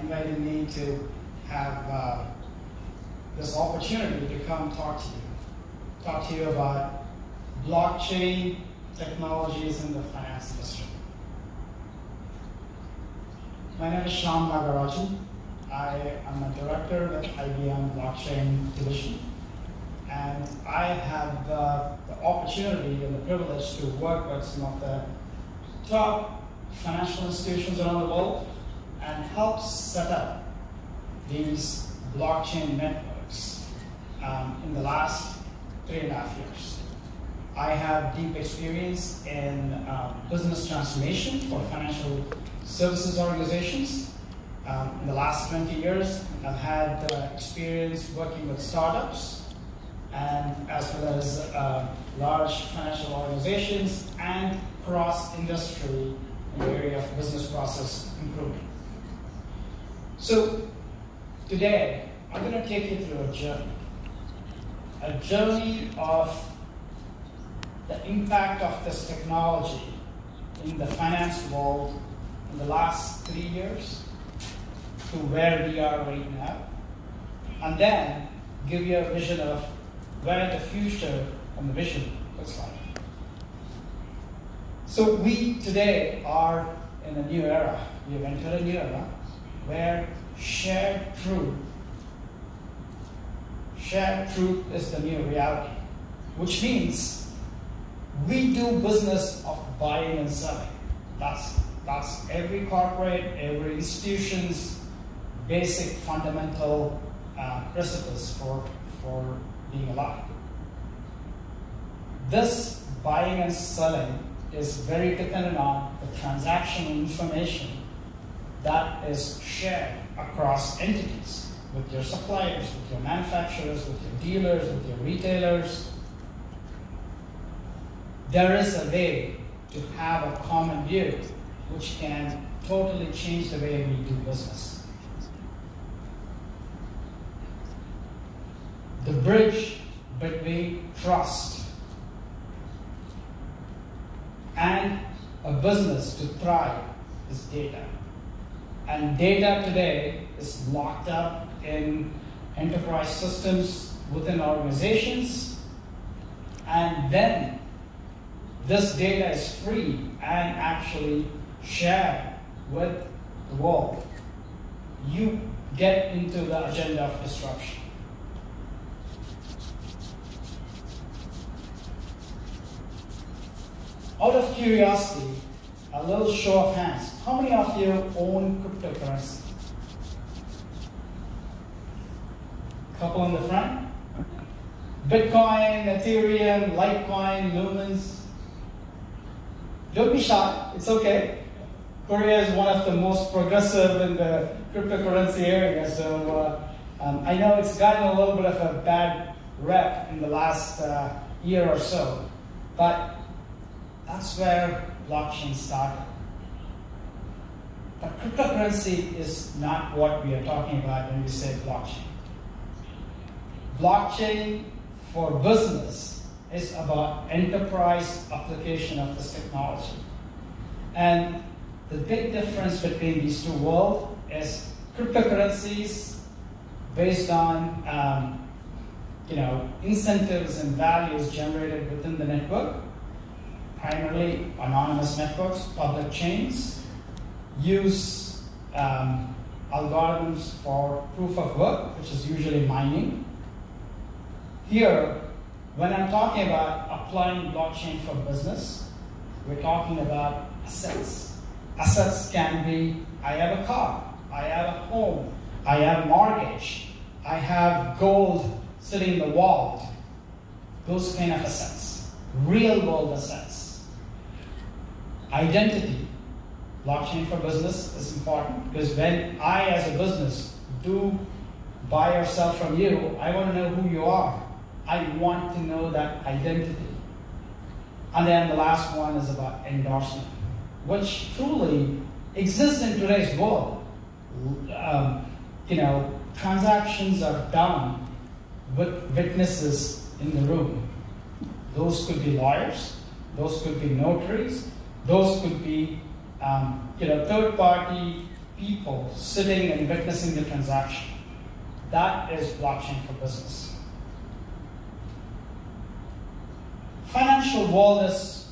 invited me to have this opportunity to come talk to you about blockchain technologies in the finance industry. My name is Shyam Nagarajan. I am a director at IBM Blockchain Division, and I have the opportunity and the privilege to work with some of the top financial institutions around the world and help set up these blockchain networks in the last 3.5 years. I have deep experience in business transformation for financial services organizations. In the last 20 years, I've had experience working with startups and as well as large financial organizations and cross-industry in the area of business process improvement. So today, I'm going to take you through a journey of the impact of this technology in the finance world in the last 3 years to where we are right now, and then give you a vision of where the future and the vision looks like. So we today are in a new era. We have entered a new era where shared truth is the new reality, which means we do business of buying and selling. That's every corporate, every institution's basic fundamental precipice for being alive. This buying and selling is very dependent on the transactional information that is shared across entities with your suppliers, with your manufacturers, with your dealers, with your retailers. There is a way to have a common view which can totally change the way we do business. The bridge between trust and a business to thrive is data. And data today is locked up in enterprise systems within organizations, and then this data is free and actually shared with the world. You get into the agenda of disruption. Out of curiosity, a little show of hands. How many of you own cryptocurrency? Couple in the front. Bitcoin, Ethereum, Litecoin, Lumens. Don't be shy, it's okay. Korea is one of the most progressive in the cryptocurrency area, so I know it's gotten a little bit of a bad rep in the last year or so, but that's where blockchain started. But cryptocurrency is not what we are talking about when we say blockchain. Blockchain for business is about enterprise application of this technology. And the big difference between these two worlds is cryptocurrencies based on incentives and values generated within the network, primarily anonymous networks, public chains, use algorithms for proof of work, which is usually mining. Here, when I'm talking about applying blockchain for business, we're talking about assets. Assets can be, I have a car, I have a home, I have a mortgage, I have gold sitting in the vault. Those kind of assets, real world assets. Identity. Blockchain for business is important because when I, as a business, do buy or sell from you, I want to know who you are. I want to know that identity. And then the last one is about endorsement, which truly exists in today's world. Transactions are done with witnesses in the room. Those could be lawyers, those could be notaries, those could be third-party people sitting and witnessing the transaction. That is blockchain for business. Financial world is,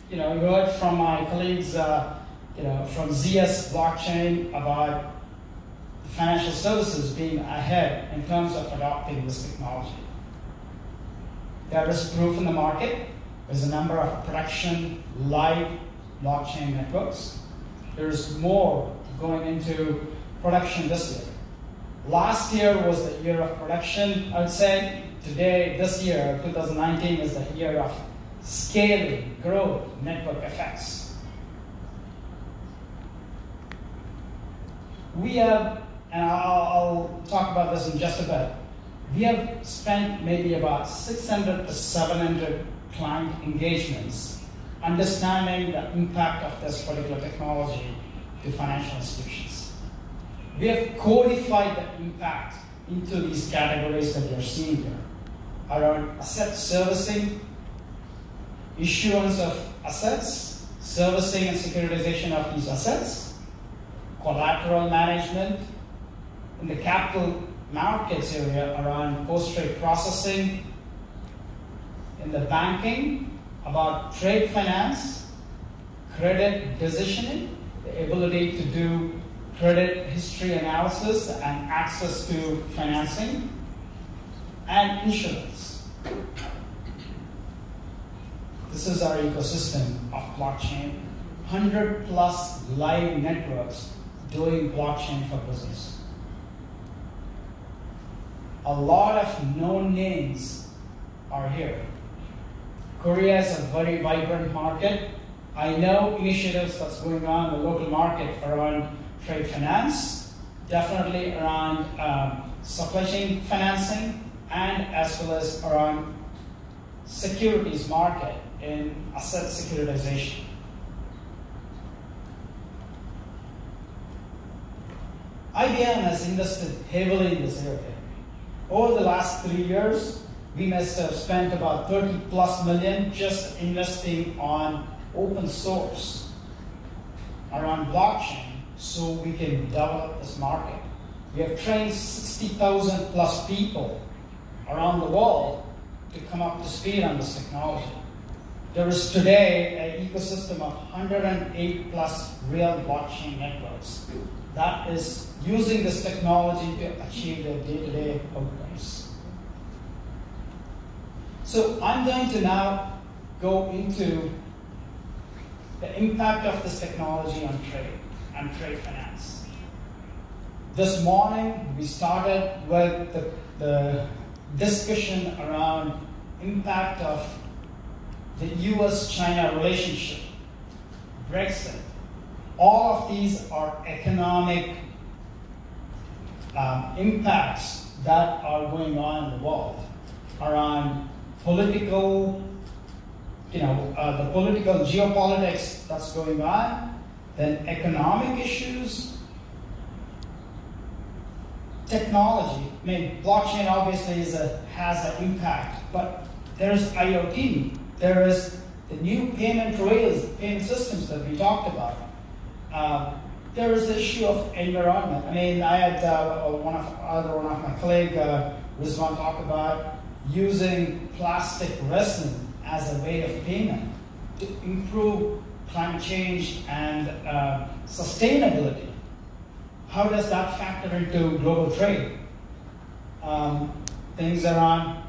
you heard from my colleagues, from ZS Blockchain about financial services being ahead in terms of adopting this technology. There is proof in the market. There's a number of production live blockchain networks. There's more going into production this year. Last year was the year of production, I would say. Today, this year, 2019, is the year of scaling, growth, network effects. We have, and I'll talk about this in just a bit, we have spent maybe about 600 to 700 client engagements understanding the impact of this particular technology to financial institutions. We have codified the impact into these categories that you're seeing here around asset servicing, issuance of assets, servicing and securitization of these assets, collateral management, in the capital markets area around post-trade processing, in the banking, about trade finance, credit decisioning, the ability to do credit history analysis and access to financing, and insurance. This is our ecosystem of blockchain. 100 plus live networks doing blockchain for business. A lot of known names are here. Korea is a very vibrant market. I know initiatives that's going on in the local market around trade finance, definitely around supply chain financing, and as well as around securities market in asset securitization. IBM has invested heavily in this area. Over the last 3 years, we must have spent about 30 plus million just investing on open source around blockchain so we can develop this market. We have trained 60,000 plus people around the world to come up to speed on this technology. There is today an ecosystem of 108 plus real blockchain networks that is using this technology to achieve their day-to-day outcomes. So I'm going to now go into the impact of this technology on trade and trade finance. This morning, we started with the discussion around impact of the US-China relationship, Brexit. All of these are economic impacts that are going on in the world around political, the political geopolitics that's going on, then economic issues, technology. I mean, blockchain obviously has an impact, but there's IoT, there is the new payment rails, payment systems that we talked about. There is the issue of environment. I mean, I had one of my colleagues, Rizwan, talk about using plastic resin as a way of payment to improve climate change and sustainability. How does that factor into global trade? Things around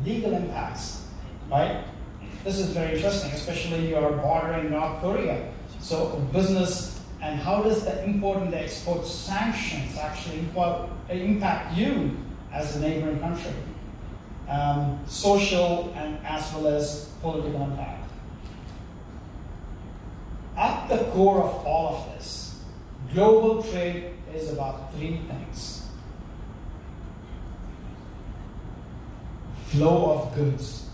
legal impacts, right? This is very interesting, especially you're bordering North Korea. So business, and how does the import and the export sanctions actually impact you as a neighboring country? Social and as well as political impact. At the core of all of this, global trade is about three things. Flow of goods.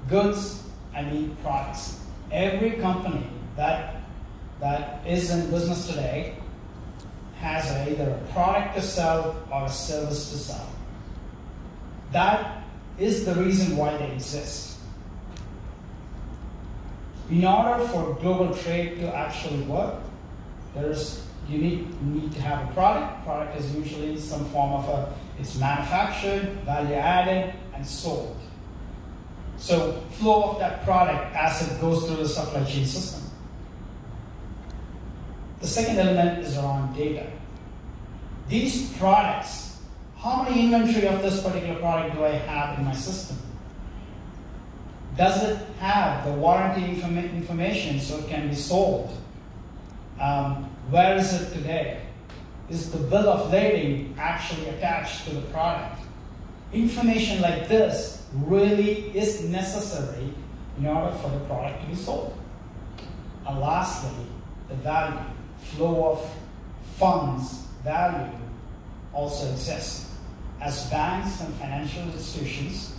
Goods, I mean products. Every company that is in business today has either a product to sell or a service to sell. That is the reason why they exist. In order for global trade to actually work, there's you need to have a product. Product is usually some form of it's manufactured, value added, and sold. So flow of that product as it goes through the supply chain system. The second element is around data. These products, how many inventory of this particular product do I have in my system? Does it have the warranty information so it can be sold? Where is it today? Is the bill of lading actually attached to the product? Information like this really is necessary in order for the product to be sold. And lastly, the value, flow of funds, value also exists. As banks and financial institutions,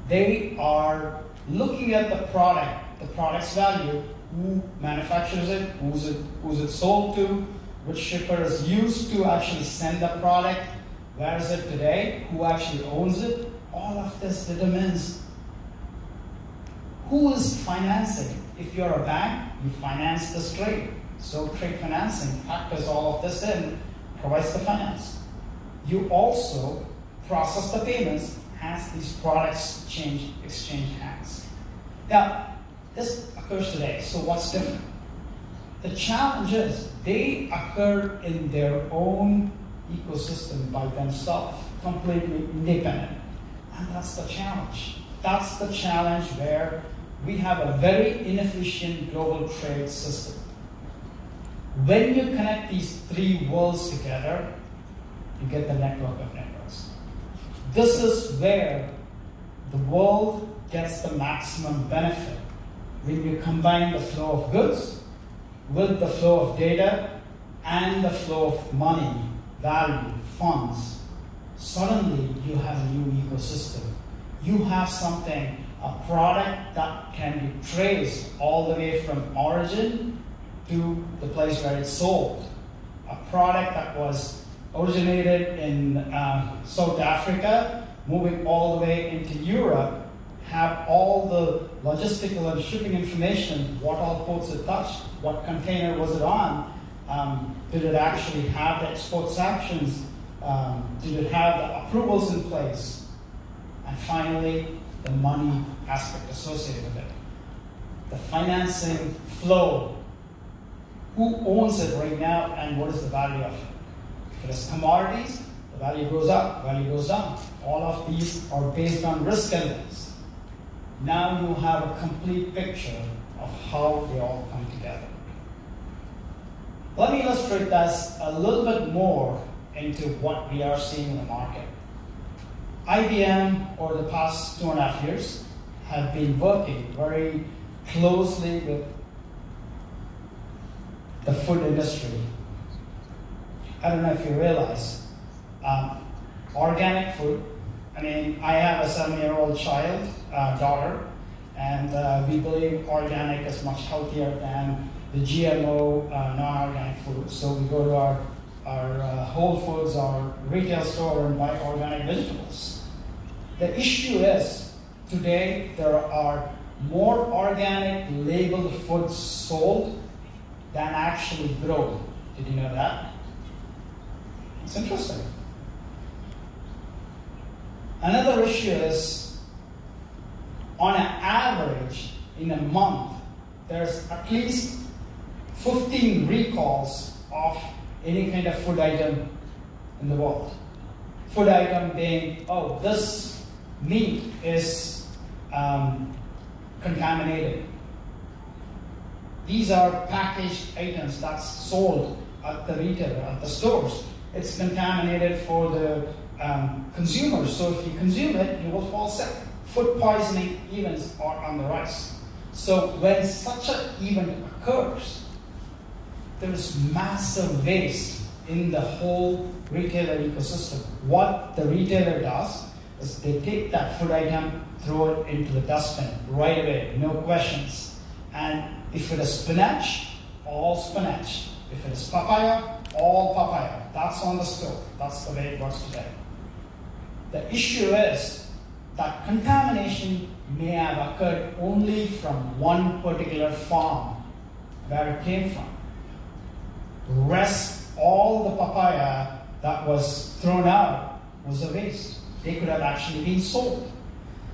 they are looking at the product's value, who manufactures it, who's it sold to, which shipper is used to actually send the product, where is it today, who actually owns it. All of this determines who is financing. If you're a bank, you finance this trade. So trade financing factors all of this in, provides the finance. You also process the payments as these products exchange hands. Now, this occurs today, so what's different? The challenge is they occur in their own ecosystem by themselves, completely independent. And that's the challenge. That's the challenge where we have a very inefficient global trade system. When you connect these three worlds together, you get the network of networks. This is where the world gets the maximum benefit. When you combine the flow of goods with the flow of data and the flow of money, value, funds, suddenly you have a new ecosystem. You have something, a product that can be traced all the way from origin to the place where it's sold. A product that was originated in South Africa, moving all the way into Europe, have all the logistical and shipping information, what all ports it touched, what container was it on, did it actually have the export sanctions, did it have the approvals in place, and finally, the money aspect associated with it. The financing flow, who owns it right now and what is the value of it? If it is commodities, the value goes up, value goes down. All of these are based on risk elements. Now you have a complete picture of how they all come together. Let me illustrate this a little bit more into what we are seeing in the market. IBM, over the past 2.5 years, have been working very closely with the food industry. I don't know if you realize, organic food. I mean, I have a 7-year-old child, daughter, and we believe organic is much healthier than the GMO non-organic food. So we go to our Whole Foods, our retail store, and buy organic vegetables. The issue is, today there are more organic labeled foods sold than actually grown. Did you know that? It's interesting. Another issue is, on an average, in a month, there's at least 15 recalls of any kind of food item in the world. Food item being, oh, this meat is contaminated. These are packaged items that's sold at the retailer, at the stores. It's contaminated for the consumers, so if you consume it, you will fall sick. Food poisoning events are on the rise. So when such an event occurs, there is massive waste in the whole retailer ecosystem. What the retailer does is they take that food item, throw it into the dustbin right away, no questions. And if it is spinach, all spinach. If it is papaya, all papaya. That's on the stove. That's the way it works today. The issue is that contamination may have occurred only from one particular farm where it came from. The rest all the papaya that was thrown out was a waste. They could have actually been sold.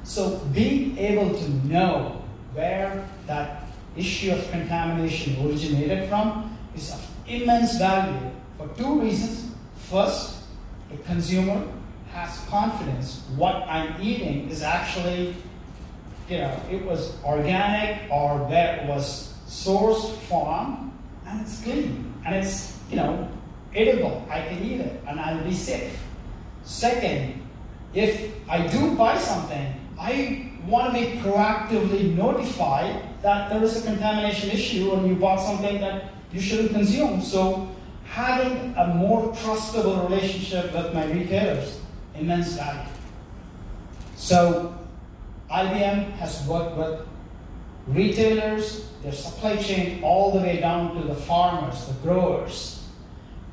So being able to know where that issue of contamination originated from is of immense value for two reasons. First, the consumer has confidence what I'm eating is actually, it was organic or where it was sourced from, and it's clean, and it's, edible. I can eat it, and I'll be safe. Second, if I do buy something, I want to be proactively notified that there is a contamination issue and you bought something that you shouldn't consume. So having a more trustable relationship with my retailers, immense value. So IBM has worked with retailers, their supply chain, all the way down to the farmers, the growers,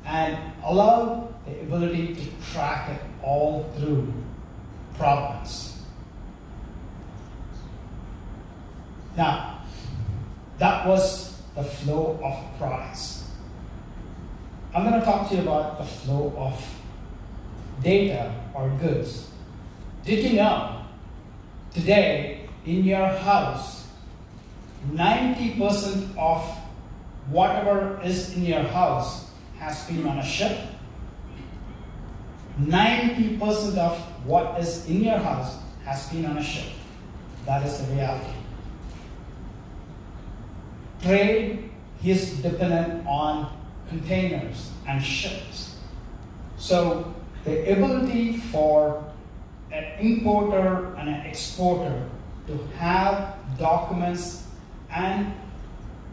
and allow the ability to track it all through provenance. Now, that was the flow of products. I'm going to talk to you about the flow of data or goods. Did you know today in your house, 90% of whatever is in your house has been on a ship? 90% of what is in your house has been on a ship. That is the reality. Trade is dependent on containers and ships. So the ability for an importer and an exporter to have documents and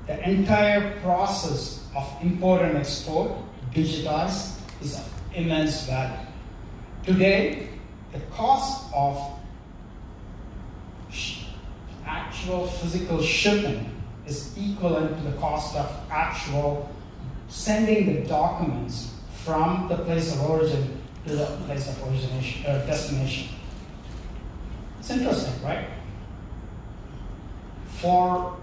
the entire process of import and export digitized is of immense value. Today, the cost of actual physical shipping is equivalent to the cost of actual sending the documents from the place of origin to the place of origination or destination. It's interesting, right? For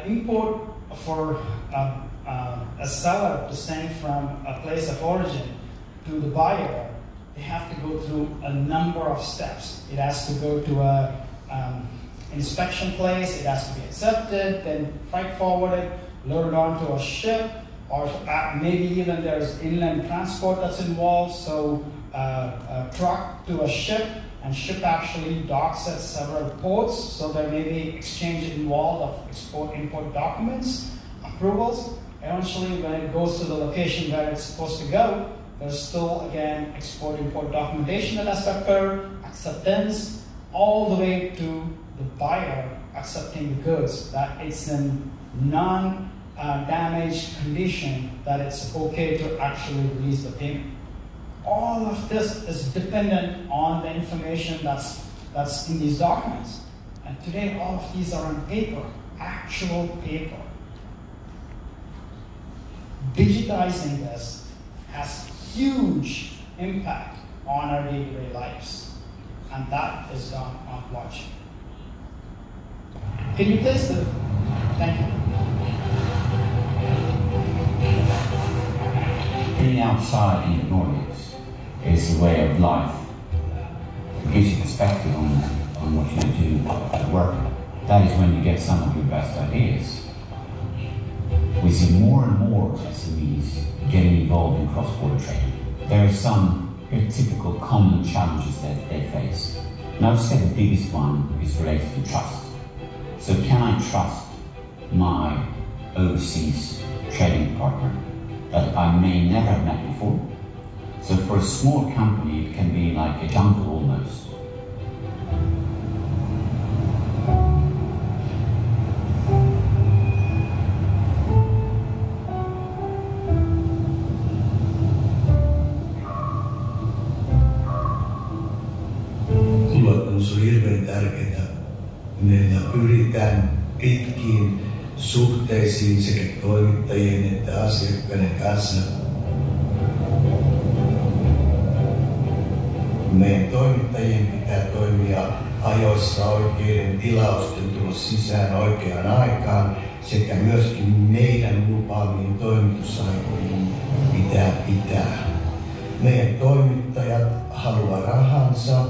import, for a seller to send from a place of origin to the buyer, they have to go through a number of steps. It has to go to a inspection place, it has to be accepted, then freight forwarded, loaded onto a ship, or maybe even there's inland transport that's involved, so a truck to a ship, and ship actually docks at several ports, so there may be exchange involved of export-import documents, approvals. Eventually, when it goes to the location where it's supposed to go, there's still, again, export-import documentation that has to occur, acceptance, all the way to the buyer accepting the goods, that it's in non-damaged condition, that it's okay to actually release the payment. All of this is dependent on the information that's in these documents. And today, all of these are on paper, actual paper. Digitizing this has huge impact on our day-to-day lives. And that is done on blockchain. Can you place the... Thank you. Being outside in the Nordics is a way of life. It gives you perspective on what you do at work. That is when you get some of your best ideas. We see more and more SMEs getting involved in cross-border trading. There are some very typical common challenges that they face. And I would say the biggest one is related to trust. So can I trust my overseas trading partner that I may never have met before? So for a small company, it can be like a jungle almost. Luottamus on hirveän tärkeää. Meillä pyritään pitkiin suhteisiin sekä toimittajien että asiakkaiden kanssa. Meidän toimittajien pitää toimia ajoissa oikeiden tilausten tulla sisään oikeaan aikaan sekä myöskin meidän lupaamiin toimitusaikoihin. pitää pitää. Meidän toimittajat haluaa rahansa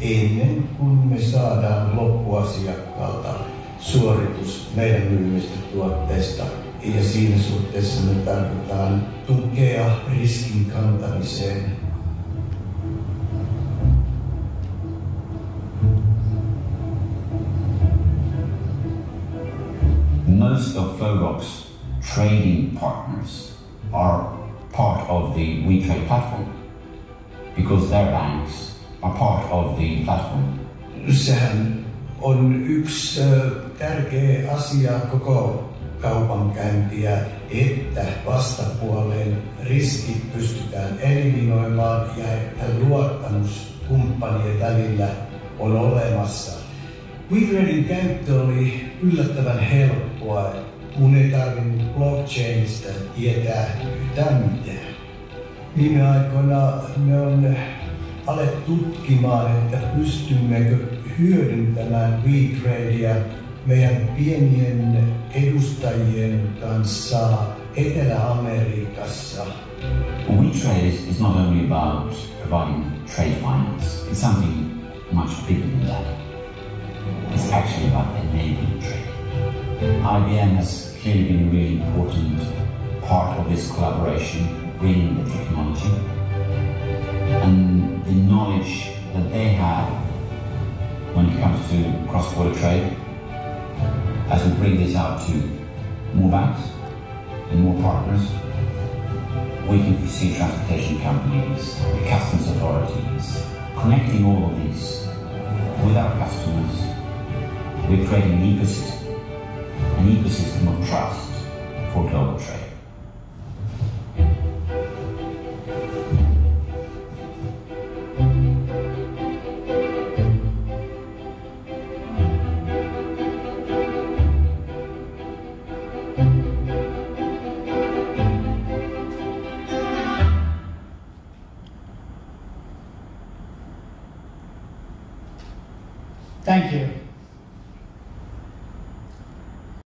ennen kuin me saadaan loppuasiakkaalta suoritus meidän myymistä tuotteista. Ja siinä suhteessa me tarvitaan tukea riskin kantamiseen. Most of Fogok's trading partners are part of the WeTrade platform because their banks are part of the platform. Sehän on yksi tärkeä asia koko kaupankäyntiä, että vastapuolen riskit pystytään eliminoimaan ja että luottamus kumppanien välillä on olemassa. WeTraden käyttö oli yllättävän helppoa. Mun ei tarvinnut blockchainista tietää yhtään mitään. Viime aikoina me on alettu tutkimaan, että pystymmekö hyödyntämään WeTradea meidän pienien edustajien kanssa Etelä-Amerikassa. WeTrade is not only about providing trade finance, it's something much bigger than that. It's actually about enabling trade. IBM has clearly been a really important part of this collaboration, bringing the technology and the knowledge that they have when it comes to cross-border trade. As we bring this out to more banks and more partners, we can foresee transportation companies, the customs authorities, connecting all of these with our customers. We're creating an ecosystem of trust for global trade. Thank you.